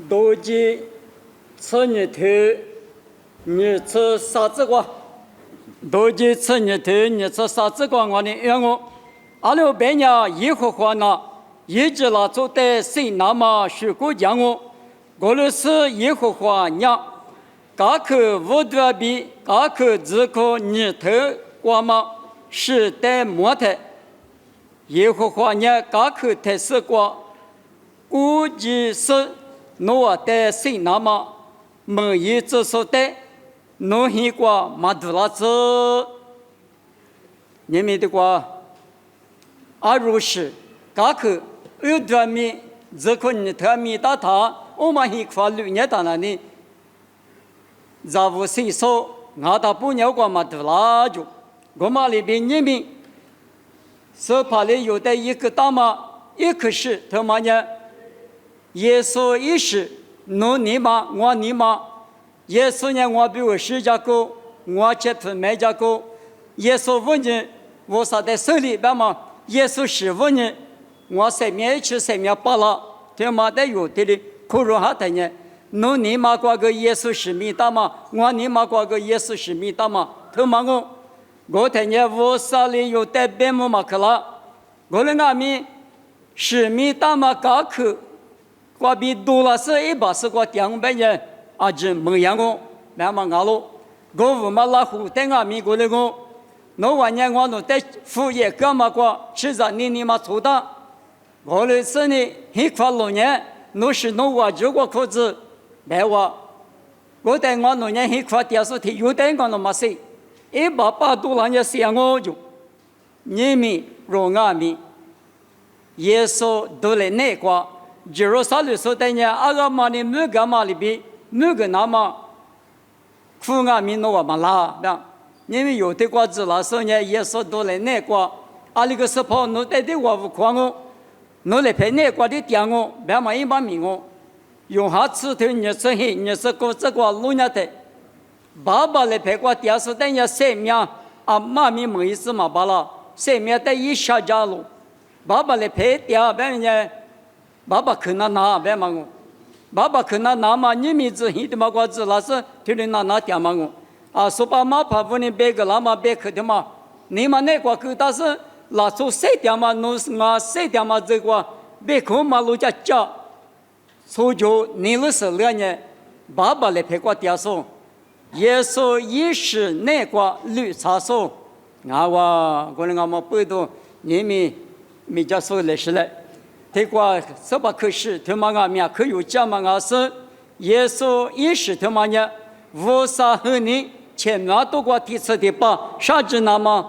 多吉此日头日出啥子光？多吉此日头日出啥子光？我的愿望，阿六百年耶和华那一直拉走的谁那么许过将我，俄罗斯耶和华娘，嘎克乌德比嘎克自可日头光嘛是的模特，耶和华娘嘎克特色光，估计是诺的谁那么没一直说的。诺希瓜马杜拉兹，你们的瓜，阿如是，嘎克有多米，这可你特米打他，我们一块绿叶打那里，咱无谁说，俺打不鸟瓜马杜拉就，我们那边你们，是怕里有的一个大妈，一个是他妈呢，耶稣一世，侬你妈，我你妈。耶稣呢？我比我十家狗，我接触每家狗。耶稣问你，我啥在手里边嘛？耶稣是问你，我生命去生命罢了，他妈的有的哩，可容下的呢？侬你妈挂个耶稣是米大嘛？我你妈挂个耶稣是米大嘛？他妈我的呢？我啥里有带边木嘛去了？我的阿米是米大嘛？嘎去，挂比多了是180个200年。阿真蒙阳我，慢慢阿罗，我无嘛拉胡等阿米过来我，侬晚年我侬在副业干嘛过？吃着你嘛错的，我来是呢，一块6年，侬是侬我就过裤子，来我带我6年一块电视题有带我侬嘛谁？180多人家想我就，你们若阿米，耶稣都来那个，就是啥路说的呢？阿个嘛的每个嘛里边。那个那么苦啊，民诺嘛拉，因为有的瓜子那时候呢，耶稣都来那瓜，阿里个时候侬带的我不夸我，侬来陪那瓜的点我，别嘛一把命我，用下次头你说嘿，你说过这个路年的，爸爸来陪瓜点说等下生命啊，妈咪没意思嘛罢了，生命的一下家路，爸爸来陪点别呢，爸爸可能拿别嘛我。爸爸可能拿嘛，你们子黑的嘛瓜子，那是听人拿点嘛我，啊，说把马怕不能别个那么别去的嘛，你们那个但是那时候谁点嘛，侬是我谁点嘛这个别个嘛路家家，所以就你那是2年，爸爸来陪我点说，耶稣一是那个绿茶说，我那我们不懂，你们没叫说来是来。这个什么可是他妈阿面可有讲嘛？阿是耶稣也是他妈呢？无啥和你前面都过提出的吧？啥子那么？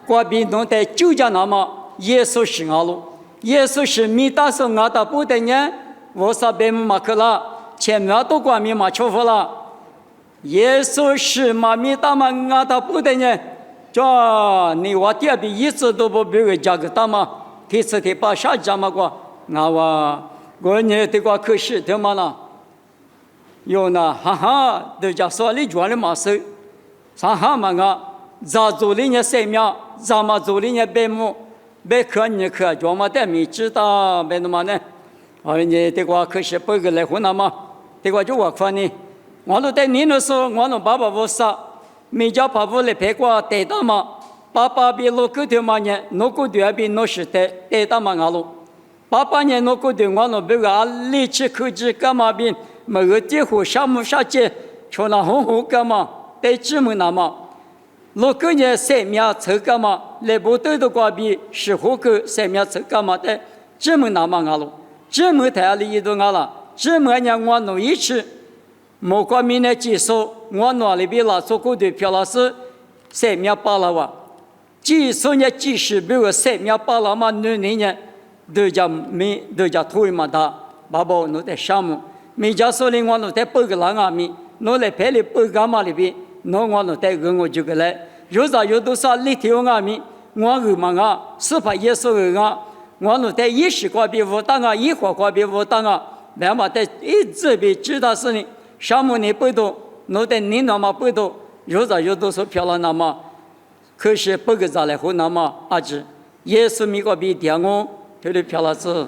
国民党的就讲那么？耶稣是阿路，耶稣是米大手阿大不的呢？无啥别马克了，前面都过米马求佛了。耶稣是嘛米大嘛阿大不的呢？这你我第二遍一直都不别个讲个大嘛？提出的把啥讲嘛过？我呢这个可是他妈呢，有呢哈哈，都叫说你赚了嘛手，啥哈嘛咋做的呢生命，咋嘛做的呢白木，白可你可专门的没知道白那么呢，你这个可是不个来混了嘛，这个就我看呢，我都在你那时候，我那爸爸我啥，没叫爸爸来陪我带到嘛。爸爸比老狗的嘛呢，老狗的比老实的带到嘛阿路。爸爸呢，老狗的我那别个力气口气干嘛比每个地方啥么啥节，穿那红红干嘛带纸么那么。老狗呢生命臭干嘛，来不对的瓜比是虎狗生命臭干嘛的纸么那么阿路。纸么太里一度阿了，纸么呢我弄一起，莫瓜米呢接受我那里边拉出狗的票老师生命罢了哇。即使呢，即使比如生命把那么女人呢，都叫推嘛的，爸爸侬在项目，没叫说的我侬在背个那阿米，侬来陪你背个嘛里边，侬我侬在跟我就个来，有啥有多少里头阿米，我二嘛啊，是怕耶稣啊，我侬在10块币无当啊，1块币无当啊，那么在一直被知道是呢，项目你背多，侬在你那么背多，有啥有多少漂亮那么。可是不给咱来湖南嘛，阿子，耶稣米个比点我，这里漂了子。